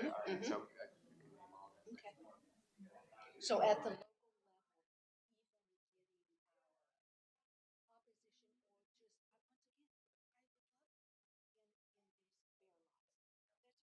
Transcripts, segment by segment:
Mhm, So mhm. Okay. So at the local level, even getting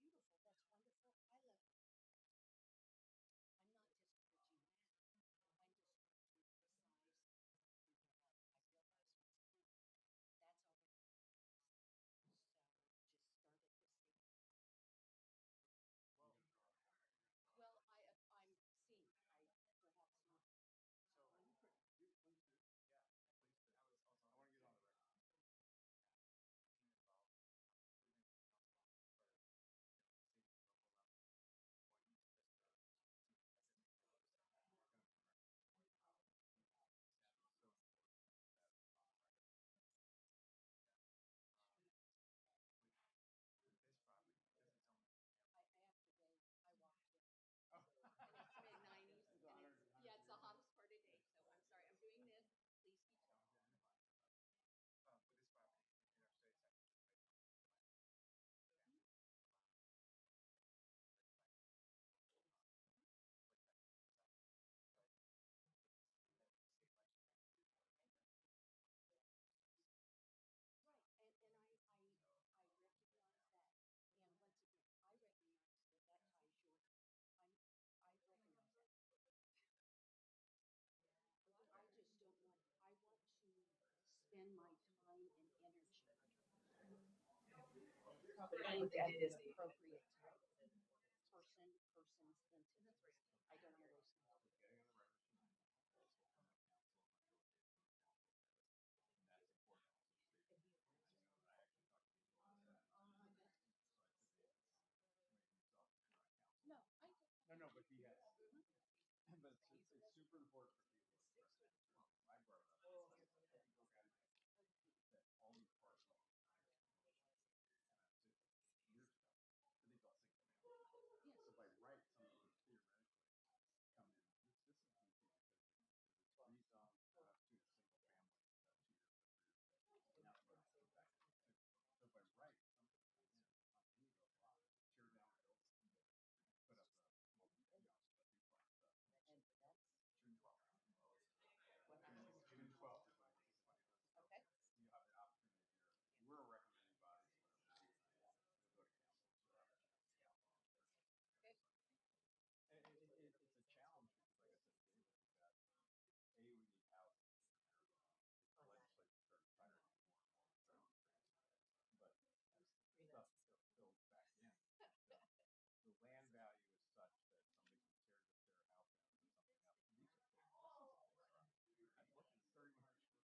our opposition or just once again, I would love in these bear lots. That's beautiful. That's wonderful. I love. I'm not discouraging that. I'm discouraging the size of I realize once again that's already in place. So just start at the state. Well, I'm seeing. I perhaps not. I have to wait. I walked here, and it's mid 90s, and it's yeah, it's the hottest part of the day. So I'm sorry. I'm doing this. Please keep talking. Right, and I recognize that, and once again, I recognize that that ties your.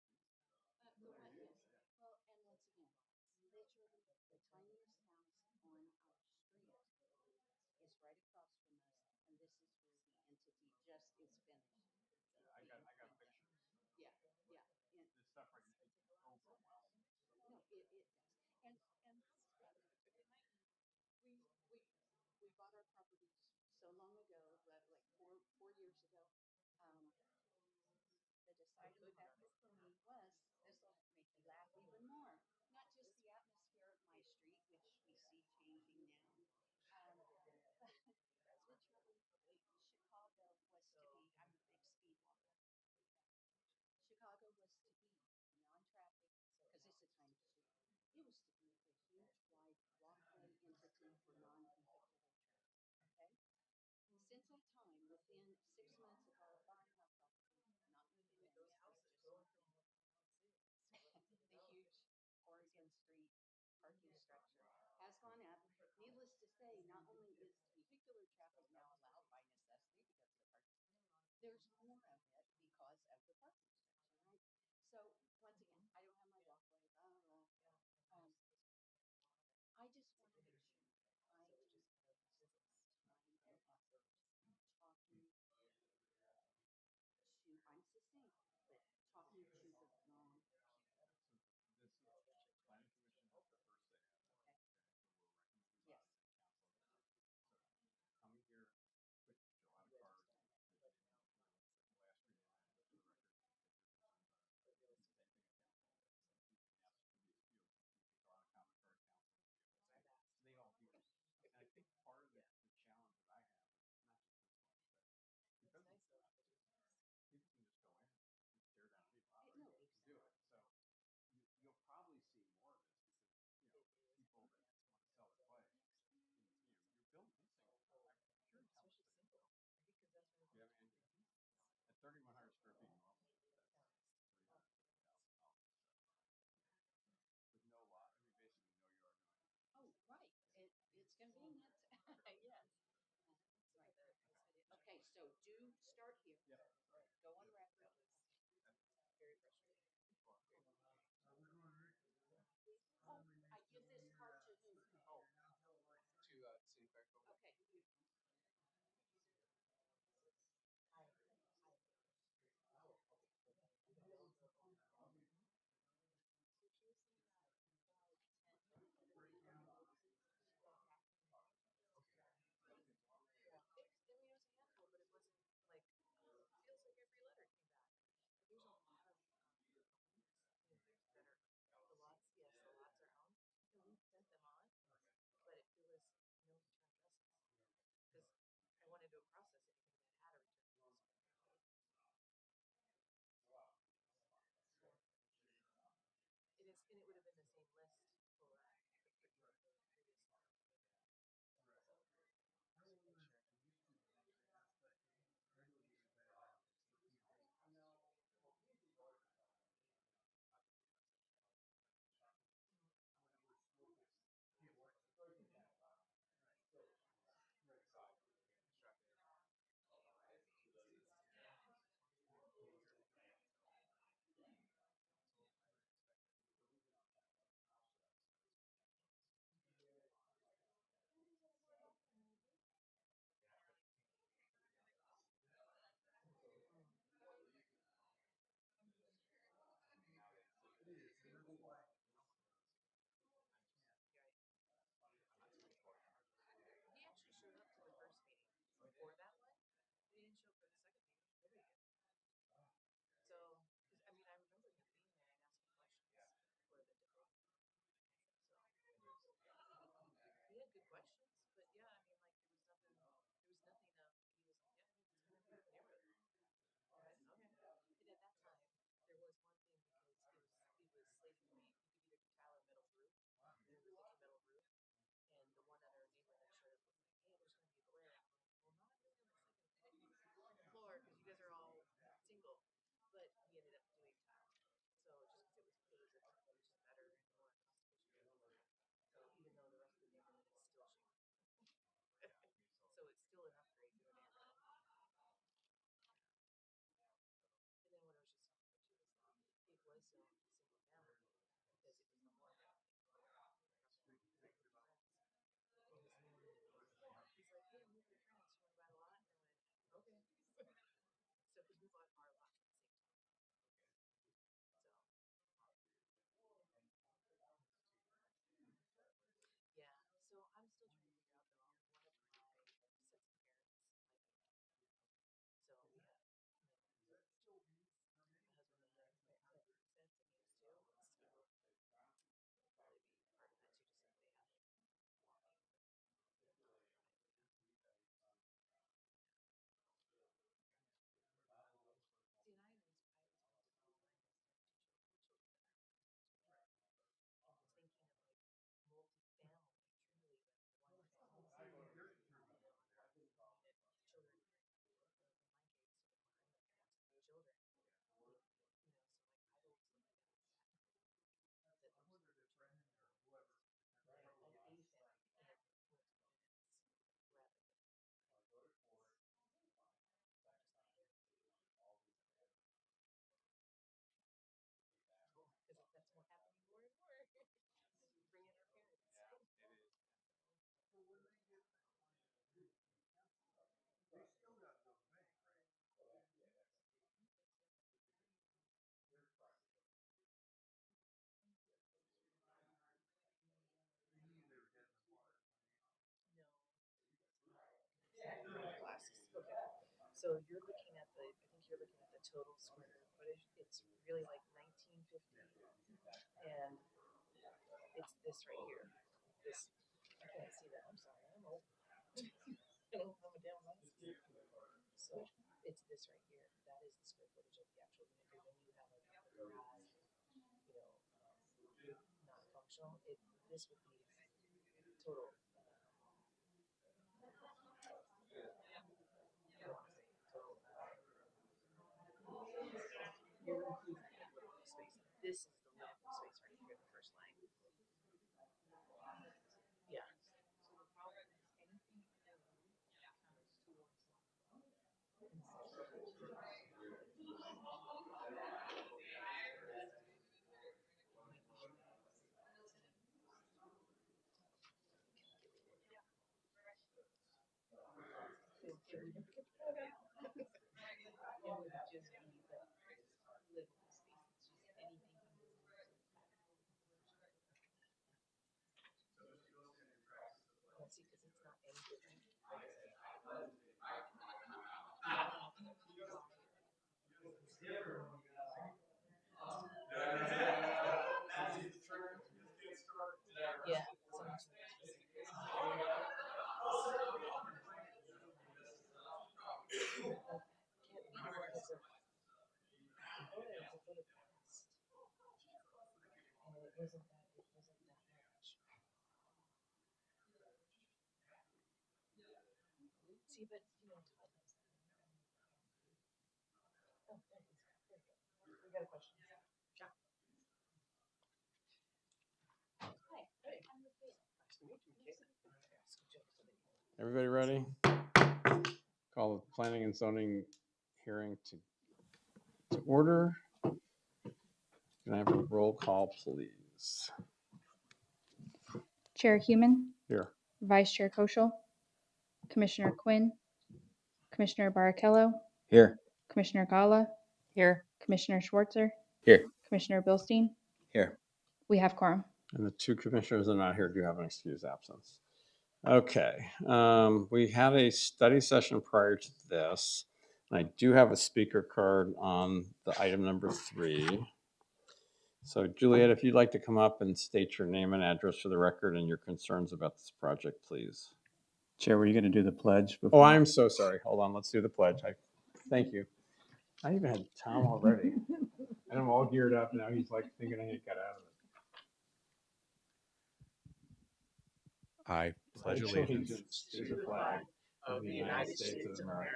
I recognize that. I just don't want. I want to spend my time and energy putting that is appropriate time. Persons, entities. I don't always know. No, I do. Mhm. Yes. And that's what happens. Okay. Okay. The one, yes. Well, and once again, literally the tiniest house on our street is right across from us, and this is where the entity just is finished. Yeah, yeah. And no, it does. And we we we bought our properties so long ago that like four years ago. Um, the deciding factor for me was this will make you laugh even more. Not just the atmosphere of my street, which we see changing now, but literally Chicago was to be. I'm a big speed walker. Chicago was to be non-traffic because it's a tiny street. It was to be a huge wide walkway entity for non-vehicular traffic. Okay. Since that time, within 6 months of our buying our property, not moving in, the huge Oregon Street parking structure has gone up. Needless to say, not only is vehicular traffic now allowed by necessity because of the parking, there's more of it because of the parking structure, right? So once again, I don't have my walkway, blah, blah, blah. I just want to make sure that I just spend time and effort talking to, I'm succinct, but talking to the wrong people. Okay. Yes. do start here. Go on record. Very frustrating. Oh, I give this card to who? Oh. To city clerk. Okay. So she was saying that like 10 minutes ago, yeah. I mean, it was a handful, but it wasn't like, feels like every letter came back. But there's a lot of homes that are, the lots, yes, the lots are owned, and we sent them on, but there was no return addresses. Because I wanted to process anything that had a return address. It is, and it would have been the same list for the previous one. He actually showed up to the first meeting before that one. He didn't show up for the second meeting. Nobody did. So, because I mean, I remember him being there and asking questions for the debate. So he had good questions, but yeah, I mean, like there was nothing. There was nothing of. He was like, yeah, it's gonna be the neighborhood. Okay. And at that time, there was one thing because it was slated to be, you could either do tile or metal roof. They were thinking metal roof, and the one other neighbor that showed up was like, hey, there's gonna be a glare. I'm like, well, not really on the second floor because you guys are all single. But we ended up doing tile, so just because it was just better and more cost efficient. So even though the rest of the neighborhood is still shingle, so it's still an upgrade to the neighborhood. And then what I was just talking about too is that it was zoned single family because it was the more family. He's like, hey, I'm with your friends. You want to buy a lot? And I went, okay. So because we bought our lot at the same time. So yeah. So I'm still trying to figure out though. One of my sets of parents might be that. So we have children. My husband and I have sets and he has two. So it'll probably be part of that too, just like they have. See, and I always wanted to know my husband and children that are and was thinking of like multi-family, truly like one family. Needed children. In my case, I'm looking at children. So like I've always looked at it like that. That those are children. Like a family in multi-units rather than because that's more happening more and more. Bring in our parents. It is. No. Glasses. Okay. So you're looking at the, I think you're looking at the total square footage. It's really like 1950, and it's this right here. This, I can't see that. I'm sorry. I'm old. I don't have a damn glasses. So it's this right here. That is the square footage of the actual unit. And then you have like a garage, not functional. This would be total. I don't want to say total. You're including the livable space. This is the livable space right here, the first line. Yeah. Everybody ready? Call the planning and zoning hearing to order. Can I have a roll call, please? Chair Human, Here. Vice Chair Koschel, Commissioner Quinn, Commissioner Barakello, Here. Commissioner Gala, Here. Commissioner Schwartzer, Here. Commissioner Bilstein. Here. We have quorum. And the two commissioners that are not here do have an excused absence. Okay, we had a study session prior to this. And I do have a speaker card on the item number 3. So Juliet, if you'd like to come up and state your name and address for the record and your concerns about this project, please. Chair, were you going to do the pledge Oh, before? I'm so sorry. Hold on, let's do the pledge. Thank you. I even had Tom already. And I'm all geared up now. He's like thinking I ain't got out of it. I pledge allegiance to the flag of the United States of America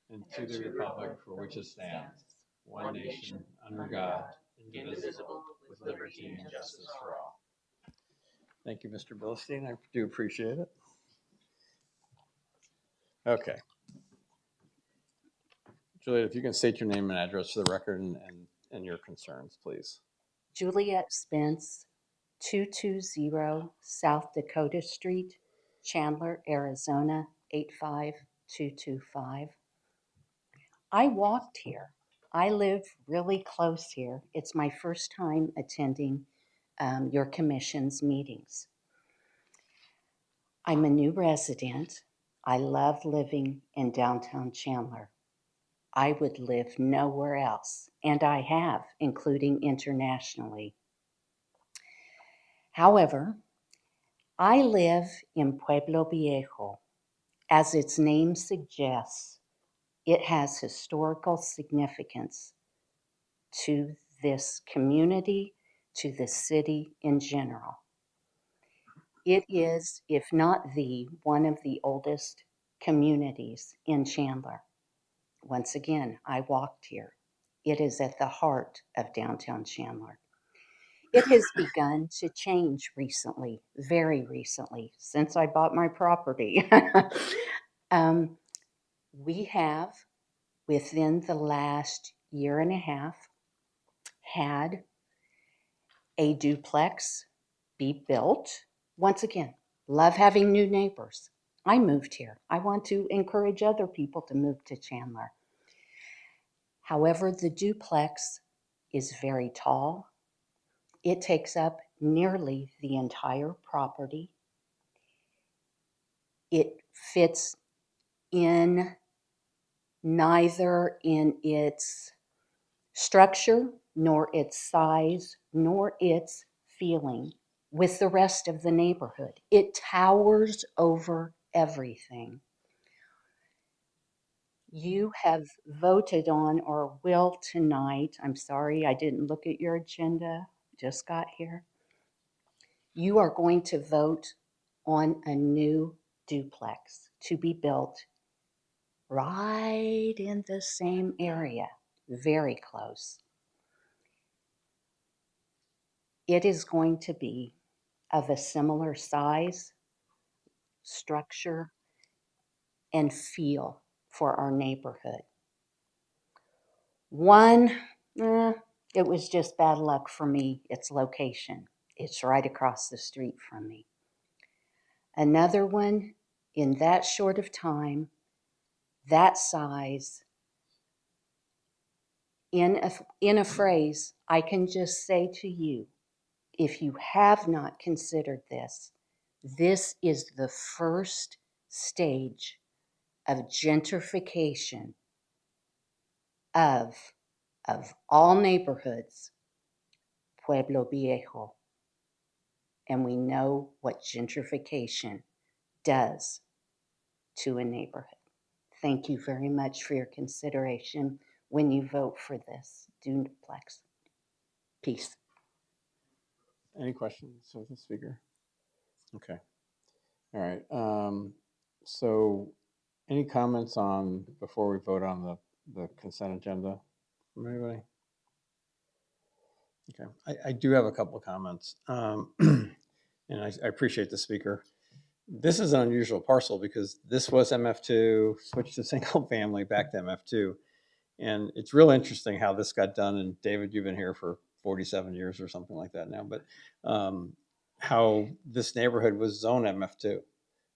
and to the republic for which it stands, one nation, under God, indivisible, with liberty and justice for all. Thank you, Mr. Bilstein. I do appreciate it. Okay. Juliet, if you can state your name and address for the record and your concerns, please. Juliet Spence, 220 South Dakota Street, Chandler, Arizona, 85225. I walked here. I live really close here. It's my first time attending your commission's meetings. I'm a new resident. I love living in downtown Chandler. I would live nowhere else, and I have, including internationally. However, I live in Pueblo Viejo. As its name suggests, it has historical significance to this community, to the city in general. It is, if not one of the oldest communities in Chandler. Once again, I walked here. It is at the heart of downtown Chandler. It has begun to change recently, very recently, since I bought my property. We have, within the last year and a half, had a duplex be built. Once again, love having new neighbors. I moved here. I want to encourage other people to move to Chandler. However, the duplex is very tall. It takes up nearly the entire property. It fits in neither in its structure, nor its size, nor its feeling with the rest of the neighborhood. It towers over everything. You have voted on or will tonight. I'm sorry, I didn't look at your agenda, just got here. You are going to vote on a new duplex to be built right in the same area, very close. It is going to be of a similar size, structure, and feel for our neighborhood. One, it was just bad luck for me, its location. It's right across the street from me. Another one, in that short of time, that size, in a phrase, I can just say to you, if you have not considered this, this is the first stage of gentrification of all neighborhoods, Pueblo Viejo. And we know what gentrification does to a neighborhood. Thank you very much for your consideration when you vote for this duplex. Peace. Any questions of the speaker? Okay. All right. So any comments on, before we vote on the consent agenda from anybody? Okay. I do have a couple of comments. And I appreciate the speaker. This is an unusual parcel because this was MF2, switched to single family, back to MF2. And it's real interesting how this got done. And David, you've been here for 47 years or something like that now, but how this neighborhood was zone MF2.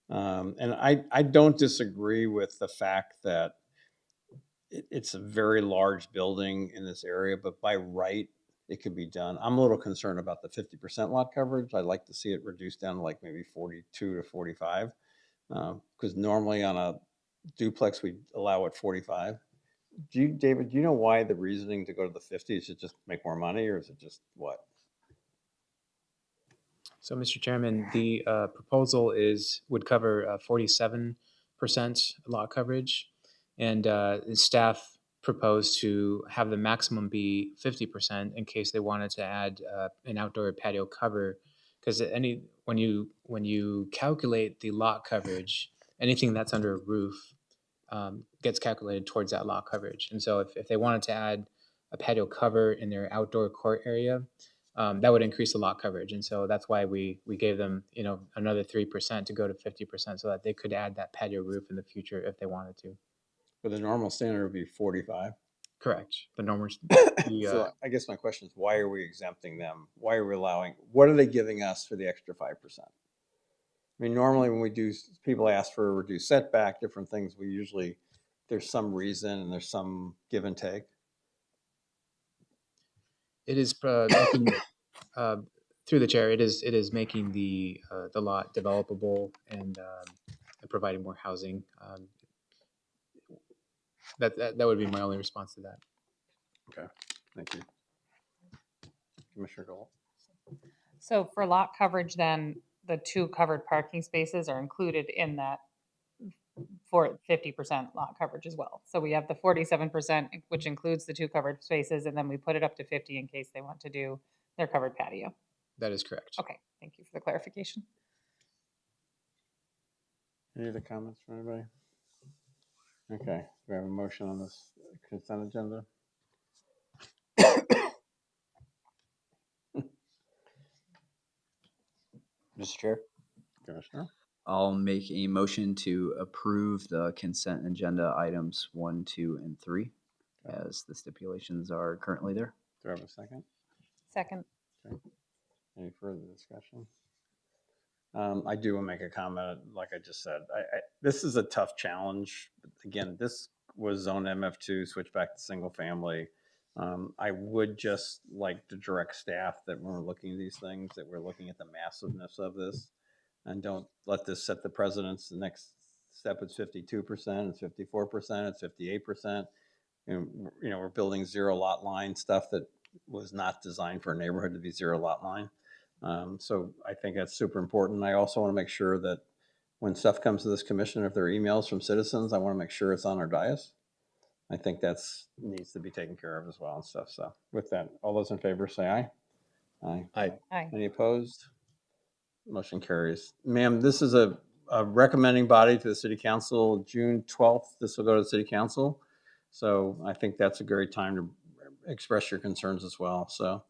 And I don't disagree with the fact that it's a very large building in this area, but by right, it could be done. I'm a little concerned about the 50% lot coverage. I'd like to see it reduced down to like maybe 42 to 45, because normally on a duplex, we allow it 45. David, do you know why the reasoning to go to the 50 is to just make more money, or is it just what? So, Mr. Chairman, the proposal would cover 47% lot coverage, and staff proposed to have the maximum be 50% in case they wanted to add an outdoor patio cover. Because when you calculate the lot coverage, anything that's under a roof gets calculated towards that lot coverage. And so, if they wanted to add a patio cover in their outdoor court area, that would increase the lot coverage. And so that's why we gave them, another 3% to go to 50% so that they could add that patio roof in the future if they wanted to. But the normal standard would be 45. Correct. The normal. So I guess my question is, why are we exempting them? Why are we allowing, what are they giving us for the extra 5%? I mean, normally when people ask for a reduced setback, different things, there's some reason and there's some give and take. It is making, through the chair. It is making the lot developable and providing more housing. That would be my only response to that. Okay, thank you. Commissioner Gold. So for lot coverage, then the 2 covered parking spaces are included in that for 50% lot coverage as well. So we have the 47%, which includes the 2 covered spaces, and then we put it up to 50 in case they want to do their covered patio. That is correct. Okay, thank you for the clarification. Any other comments from anybody? Okay, we have a motion on this consent agenda. Mr. Chair, Commissioner? I'll make a motion to approve the consent agenda items 1, 2, and 3 as the stipulations are currently there. Do I have a second? Second. Okay. Any further discussion? I do want to make a comment. Like I just said, this is a tough challenge. Again, this was zone MF2, switch back to single family. I would just like to direct staff that when we're looking at these things, that we're looking at the massiveness of this, and don't let this set the precedence. The next step is 52%, it's 54%, it's 58%. And we're building zero lot line stuff that was not designed for a neighborhood to be zero lot line. So I think that's super important. I also want to make sure that when stuff comes to this commission, if there are emails from citizens, I want to make sure it's on our dais. I think that's needs to be taken care of as well and stuff. So with that, all those in favor say aye. Aye. Aye. Aye. Any opposed? Motion carries. Ma'am, this is a recommending body to the city council. June 12th, this will go to the city council. So I think that's a great time to express your concerns as well. So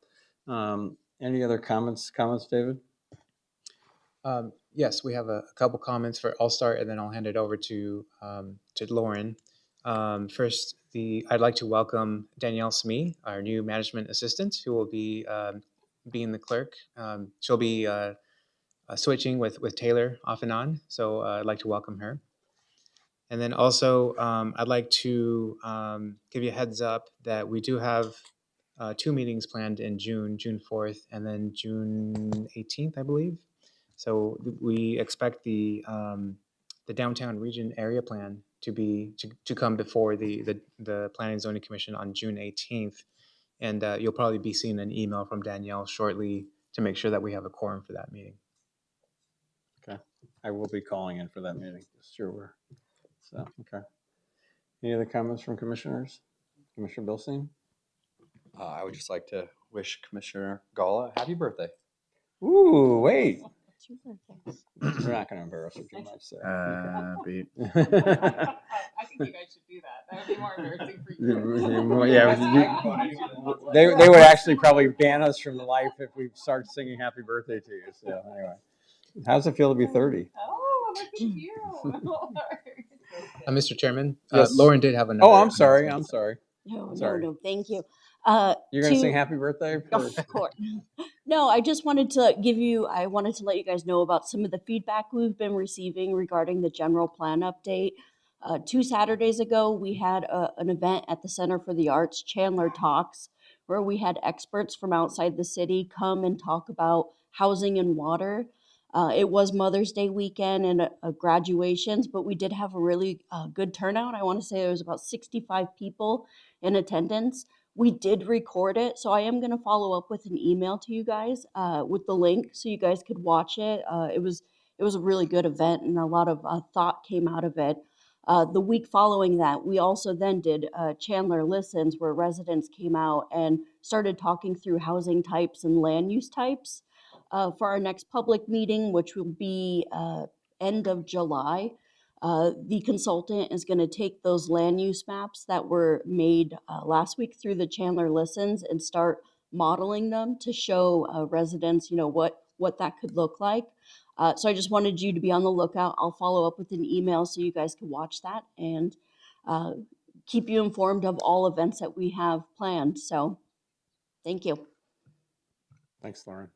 any other comments, David? Yes, we have a couple comments. I'll start and then I'll hand it over to Lauren. First, I'd like to welcome Danielle Smee, our new management assistant, who will be being the clerk. She'll be switching with Taylor off and on, so I'd like to welcome her. And then also, I'd like to give you a heads up that we do have 2 meetings planned in June, June 4th, and then June 18th, I believe. So we expect the downtown region area plan to come before the Planning and Zoning Commission on June 18th. And you'll probably be seeing an email from Danielle shortly to make sure that we have a quorum for that meeting. Okay. I will be calling in for that meeting. Just sure we're, so, okay. Any other comments from commissioners? Commissioner Bilstein? I would just like to wish Commissioner Gala a happy birthday. Ooh, wait. It's your birthday. We're not going to embarrass her too much. So. Happy. I think you guys should do that. That would be more embarrassing for you. Yeah, they would actually probably ban us from the life if we start singing happy birthday to you. So anyway, how's it feel to be 30? Oh, look at you. Mr. Chairman, Yes. Lauren did have another. Oh, I'm sorry. announcement. I'm sorry. No, Sorry. no, thank you. You're going to to- sing happy birthday? For... Of course. No, I just wanted to I wanted to let you guys know about some of the feedback we've been receiving regarding the general plan update. 2 Saturdays ago, we had an event at the Center for the Arts, Chandler Talks, where we had experts from outside the city come and talk about housing and water. It was Mother's Day weekend and graduations, but we did have a really good turnout. I want to say there was about 65 people in attendance. We did record it, so I am going to follow up with an email to you guys with the link so you guys could watch it. It was a really good event, and a lot of thought came out of it. The week following that, we also then did Chandler Listens, where residents came out and started talking through housing types and land use types. For our next public meeting, which will be end of July, the consultant is going to take those land use maps that were made last week through the Chandler Listens and start modeling them to show residents, what that could look like. So I just wanted you to be on the lookout. I'll follow up with an email so you guys can watch that and keep you informed of all events that we have planned. So thank you. Thanks, Lauren.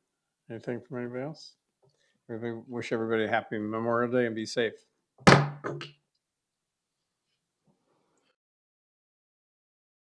Anything from anybody else? Everybody, wish everybody a happy Memorial Day and be safe.